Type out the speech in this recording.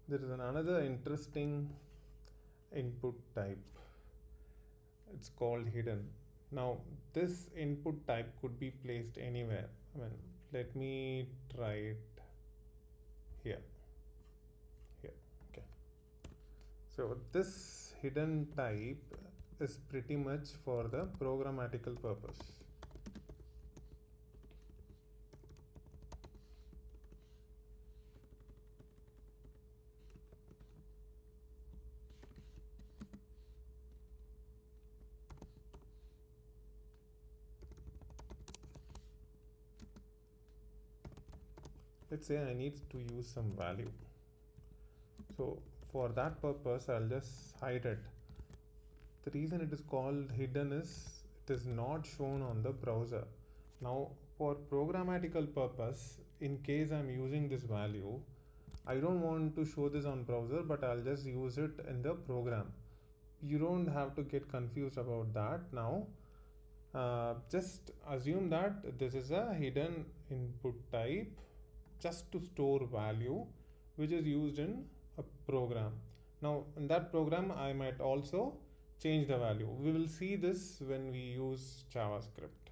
There is another interesting input type. It's called hidden. Now this input type could be placed anywhere. Let me try it here. Okay. So this hidden type is pretty much for the programmatical purpose. Let's say I need to use some value. So for that purpose, I'll just hide it. The reason it is called hidden is it is not shown on the browser. Now for programmatical purpose, in case I'm using this value, I don't want to show this on browser, but I'll just use it in the program. You don't have to get confused about that. Now just assume that this is a hidden input type just to store value which is used in a program. Now in that program I might also change the value. We will see this when we use JavaScript.